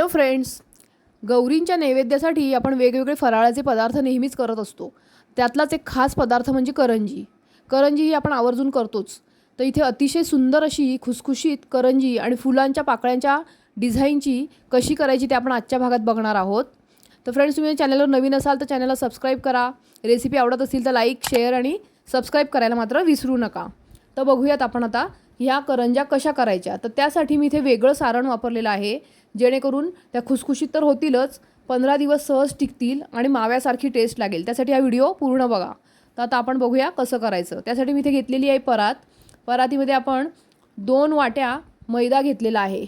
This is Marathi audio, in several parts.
हॅलो फ्रेंड्स, गौरींच्या नैवेद्यासाठी आपण वेगवेगळे फराळाचे पदार्थ नेहमीच करत असतो. त्यातलाच एक खास पदार्थ म्हणजे करंजी. करंजी ही आपण आवर्जून करतोच. तर इथे अतिशय सुंदर अशी खुसखुशीत करंजी आणि फुलांच्या पाकळ्यांच्या डिझाईनची कशी करायची ते आपण आजच्या भागात बघणार आहोत. तर फ्रेंड्स, तुम्ही चॅनलवर नवीन असाल तर चॅनलला सबस्क्राईब करा. रेसिपी आवडत असेल तर लाईक, शेअर आणि सबस्क्राईब करायला मात्र विसरू नका. तर बघूयात आपण आता ह्या करंज्या कशा करायच्या. तर त्यासाठी मी इथे वेगळं सारण वापरलेलं आहे, जेणेकरून त्या खुसखुशीत तर होतीलच, 15 दिवस सहज टिकतील आणि माव्यासारखी टेस्ट लागेल. त्यासाठी हा व्हिडिओ पूर्ण बघा. तर आता आपण बघूया कसं करायचं. त्यासाठी मी इथे घेतलेली आहे परात. परातीमध्ये आपण 2 वाट्या मैदा घेतलेला आहे.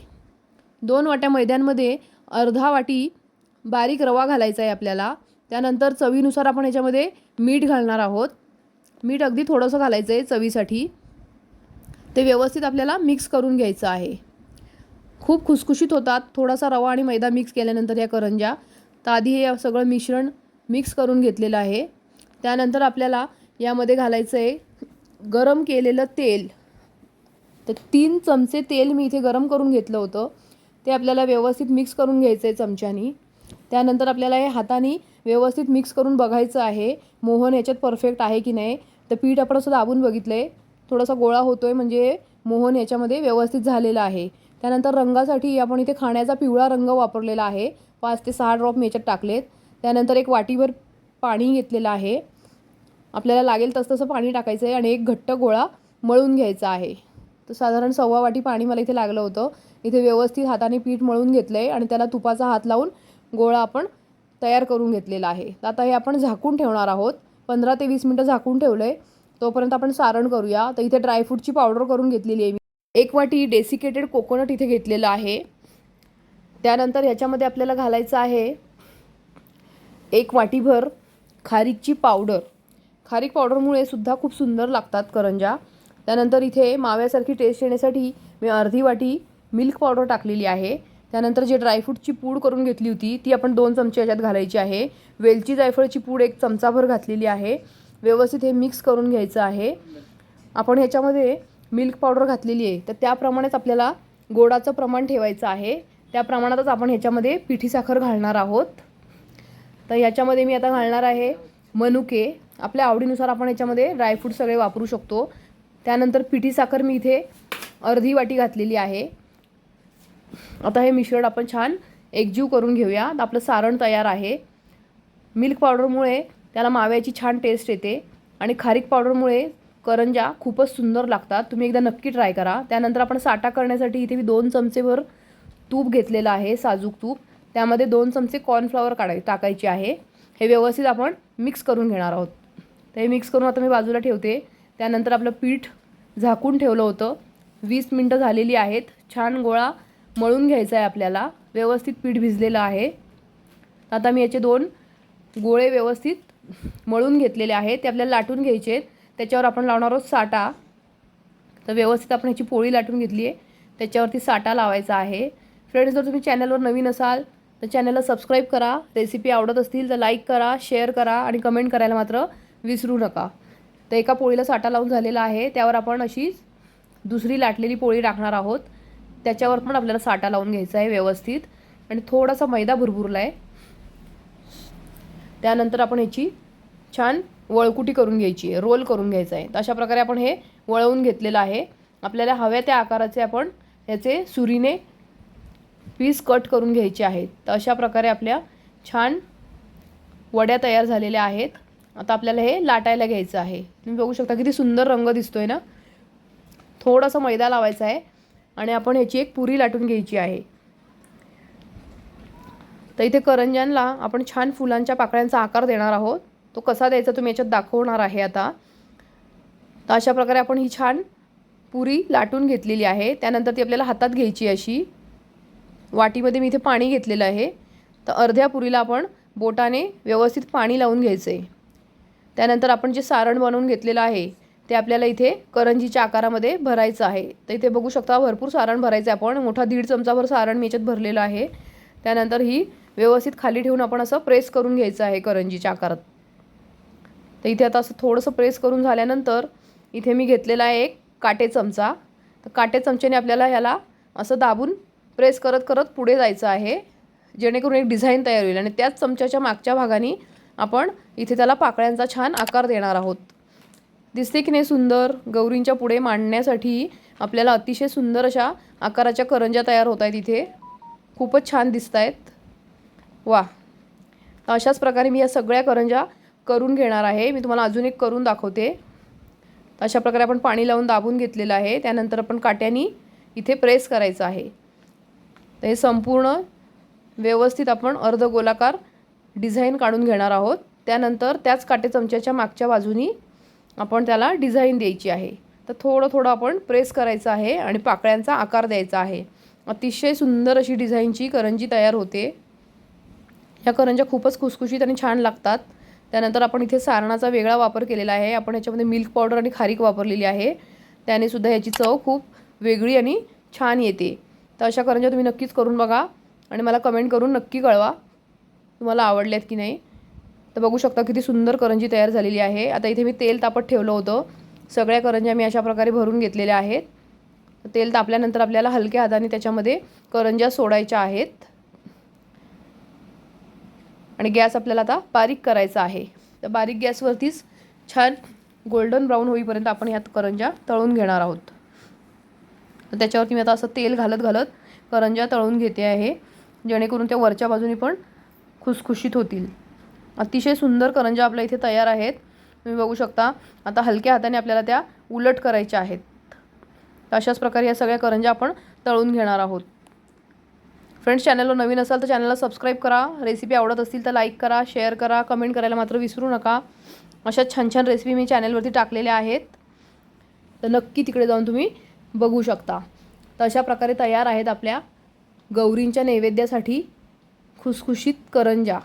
2 वाट्या मैद्यांमध्ये अर्धा वाटी बारीक रवा घालायचा आहे आपल्याला. त्यानंतर चवीनुसार आपण ह्याच्यामध्ये मीठ घालणार आहोत. मीठ अगदी थोडंसं घालायचं आहे चवीसाठी. ते व्यवस्थित आपल्याला मिक्स करून घ्यायचं आहे. खूप खुसखुशीत होतात थोडासा रवा आणि मैदा मिक्स केल्यानंतर या करंज्या. तर आधी हे सगळं मिश्रण मिक्स करून घेतलेलं आहे. त्यानंतर आपल्याला यामध्ये घालायचं आहे गरम केलेलं तेल. तर 3 चमचे तेल मी इथे गरम करून घेतलं होतं. ते आपल्याला व्यवस्थित मिक्स करून घ्यायचं आहे चमच्यानी. त्यानंतर आपल्याला हे हाताने व्यवस्थित मिक्स करून बघायचं आहे मोहन याच्यात परफेक्ट आहे की नाही. तर पीठ आपण असं दाबून बघितलं आहे, थोडासा गोळा होतो आहे म्हणजे मोहन याच्यामध्ये व्यवस्थित झालेलं आहे. त्यानंतर रंगासाठी आपण इथे खाण्याचा पिवळा रंग वापरलेला आहे. 5 ते 6 ड्रॉप मी याच्यात टाकलेत. त्यानंतर एक वाटीभर पाणी घेतलेलं आहे. आपल्याला लागेल तसं पाणी टाकायचं आहे आणि एक घट्ट गोळा मळून घ्यायचा आहे. तर साधारण 1.25 वाटी पाणी मला इथे लागलं होतं. इथे व्यवस्थित हाताने पीठ मळून घेतलं आहे आणि त्याला तुपाचा हात लावून गोळा आपण तयार करून घेतलेला आहे. तर आता हे आपण झाकून ठेवणार आहोत. 15 ते 20 मिनटं झाकून ठेवलं आहे. तोपर्यंत आपण सारण करूया. तर इथे ड्रायफ्रूटची पावडर करून घेतलेली आहे मी. 1 वाटी डेसिकेटेड कोकोनट इथे घेतलेलं आहे. त्यानंतर ह्याच्यामध्ये आपल्याला घालायचं आहे 1 वाटीभर खारीकची पावडर. खारीक पावडरमुळे सुद्धा खूप सुंदर लागतात करंज्या. त्यानंतर इथे माव्यासारखी टेस्ट येण्यासाठी मी अर्धी वाटी मिल्क पावडर टाकलेली आहे. त्यानंतर जे ड्रायफ्रूटची पूड करून घेतली होती ती आपण 2 चमचे याच्यात घालायची आहे. वेलची जायफळची पूड 1 चमचाभर घातलेली आहे. व्यवस्थित हे मिक्स करून घ्यायचं आहे. आपण ह्याच्यामध्ये मिल्क पावडर घातलेली आहे तर त्याप्रमाणेच आपल्याला गोडाचं प्रमाण ठेवायचं आहे. त्या प्रमाणातच आपण ह्याच्यामध्ये पिठी साखर घालणार आहोत. तर ह्याच्यामध्ये मी आता घालणार आहे मनुके. आपल्या आवडीनुसार आपण ह्याच्यामध्ये ड्रायफ्रूट सगळे वापरू शकतो. त्यानंतर पिठी साखर मी इथे अर्धी वाटी घातलेली आहे. आता हे मिश्रण आपण छान एकजीव करून घेऊया. आपलं सारण तयार आहे. मिल्क पावडरमुळे त्याला माव्याची छान टेस्ट येते आणि खारीक पावडरमुळे करंज्या खूपच सुंदर लागतात. तुम्ही एकदा नक्की ट्राय करा. त्यानंतर आपण साठा करण्यासाठी इथे मी 2 चमचेभर तूप घेतलेलं आहे, साजूक तूप. त्यामध्ये 2 चमचे कॉर्नफ्लॉवर टाकायचे आहे. हे व्यवस्थित आपण मिक्स करून घेणार आहोत. तर हे मिक्स करून आता मी बाजूला ठेवते. त्यानंतर आपलं पीठ झाकून ठेवलं होतं. 20 मिनटं झालेली आहेत. छान गोळा मळून घ्यायचा आहे आपल्याला. व्यवस्थित पीठ भिजलेलं आहे. आता मी याचे 2 गोळे व्यवस्थित मळून घेतलेले आहेत. ते आपल्याला लाटून घ्यायचे आहेत. त्याच्यावर आपण लावणार आहोत साठा. तर व्यवस्थित आपण ह्याची पोळी लाटून घेतली आहे. त्याच्यावरती साठा लावायचा आहे. फ्रेंड्स, जर तुम्ही चॅनलवर नवीन असाल तर चॅनलला सबस्क्राईब करा. रेसिपी आवडत असतील तर लाईक करा, शेअर करा आणि कमेंट करायला मात्र विसरू नका. तर एका पोळीला साठा लावून झालेला आहे. त्यावर आपण अशी दुसरी लाटलेली पोळी टाकणार आहोत. त्याच्यावर पण आपल्याला साठा लावून घ्यायचा आहे व्यवस्थित आणि थोडासा मैदा भुरभुरला आहे. त्यानंतर आपण ह्याची छान वळकुटी करून घ्यायची आहे, रोल करून घ्यायचा आहे. तर अशा प्रकारे आपण हे वळवून घेतलेलं आहे. आपल्याला हव्या त्या आकाराचे आपण ह्याचे सुरीने पीस कट करून घ्यायचे आहेत. तर अशा प्रकारे आपल्या छान वड्या तयार झालेल्या आहेत. आता आपल्याला हे लाटायला घ्यायचं आहे. तुम्ही बघू शकता किती सुंदर रंग दिसतोय ना. थोडासा मैदा लावायचा आहे आणि आपण ह्याची एक पुरी लाटून घ्यायची आहे. तर इथे करंज्यांना आपण छान फुलांच्या पाकळ्यांचा आकार देणार आहोत. तो कसा द्यायचा तुम्ही याच्यात दाखवणार आहे आता. तर अशा प्रकारे आपण ही छान पुरी लाटून घेतलेली आहे. त्यानंतर ती आपल्याला हातात घ्यायची अशी. वाटीमध्ये मी इथे पाणी घेतलेलं आहे. तर अर्ध्या पुरीला आपण बोटाने व्यवस्थित पाणी लावून घ्यायचं आहे. त्यानंतर आपण जे सारण बनवून घेतलेलं आहे ते आपल्याला इथे करंजीच्या आकारामध्ये भरायचं आहे. तर इथे बघू शकता भरपूर सारण भरायचं आहे. आपण मोठा 1.5 चमचाभर सारण मी याच्यात भरलेलं आहे. त्यानंतर ही व्यवस्थित खाली ठेवून आपण असं प्रेस करून घ्यायचं आहे करंजीच्या आकारात. तर इथे आता असं थोडंसं प्रेस करून झाल्यानंतर इथे मी घेतलेला आहे एक काटे चमचा. तर काटे चमच्याने आपल्याला ह्याला असं दाबून प्रेस करत करत पुढे जायचं आहे. जेणेकरून एक डिझाईन तयार होईल आणि त्याच चमच्याच्या मागच्या भागाने आपण इथे त्याला पाकळ्यांचा छान आकार देणार आहोत. दिसते की नाही सुंदर? गौरींच्या पुढे मांडण्यासाठी आपल्याला अतिशय सुंदर अशा आकाराच्या करंज्या तयार होत आहेत. इथे खूपच छान दिसत आहेत. वा. अशाच प्रकारे मी या सगळ्या करंज्या करून घेणार आहे. मी तुम्हाला अजून एक करून दाखवते. अशा प्रकारे आपण पाणी लावून दाबून घेतलेलं आहे. त्यानंतर आपण काट्यानी इथे प्रेस करायचं आहे. तर हे संपूर्ण व्यवस्थित आपण अर्धगोलाकार डिझाईन काढून घेणार आहोत. त्यानंतर त्याच काटे चमच्याच्या मागच्या बाजूनी आपण त्याला डिझाईन द्यायची आहे. तर थोडं थोडं आपण प्रेस करायचं आहे आणि पाकळ्यांचा आकार द्यायचा आहे. अतिशय सुंदर अशी डिझाईनची करंजी तयार होते. ह्या करंज्या खूपच खुसखुशीत आणि छान लागतात. त्यानंतर आपण इथे सारणाचा वेगळा वापर केलेला आहे. आपण याच्यामध्ये मिल्क पावडर आणि खारीक वापरलेली आहे. त्याने सुद्धा याची चव खूप वेगळी आणि छान येते. तर अशा करंज्या तुम्ही नक्कीच करून बघा आणि मला कमेंट करून नक्की कळवा तुम्हाला आवडल्यात की नाही. तर बघू शकता किती सुंदर करंजी तयार झालेली आहे. आता इथे मी तेल तापत ठेवलं होतं. सगळ्या करंज्या मी अशा प्रकारे भरून घेतलेल्या आहेत. तेल तापल्यानंतर आपल्याला हलक्या हाताने त्याच्यामध्ये करंज्या सोडायच्या आहेत आणि गॅस आपल्याला आता बारीक करायचा आहे. तर बारीक गॅसवरतीच छान गोल्डन ब्राऊन होईपर्यंत आपण ह्यात करंज्या तळून घेणार आहोत. तर त्याच्यावरती मी आता असं तेल घालत करंज्या तळून घेते आहे, जेणेकरून त्या वरच्या बाजूनी पण खुसखुशीत होतील. अतिशय सुंदर करंज्या आपल्या इथे तयार आहेत. तुम्ही बघू शकता. आता हलक्या हाताने आपल्याला त्या उलट करायच्या आहेत. तर अशाच प्रकारे या सगळ्या करंज्या आपण तळून घेणार आहोत. फ्रेंड्स, चॅनलवर नवीन असाल तर चॅनलला सबस्क्राईब करा. रेसिपी आवडत असतील तर लाईक करा, शेअर करा, कमेंट करायला मात्र विसरू नका. अशा छान छान रेसिपी मी चॅनलवरती टाकलेल्या आहेत. तर नक्की तिकडे जाऊन तुम्ही बघू शकता. तर अशा प्रकारे तयार आहेत आपल्या गौरींच्या नैवेद्यासाठी खुसखुशीत करंज्या.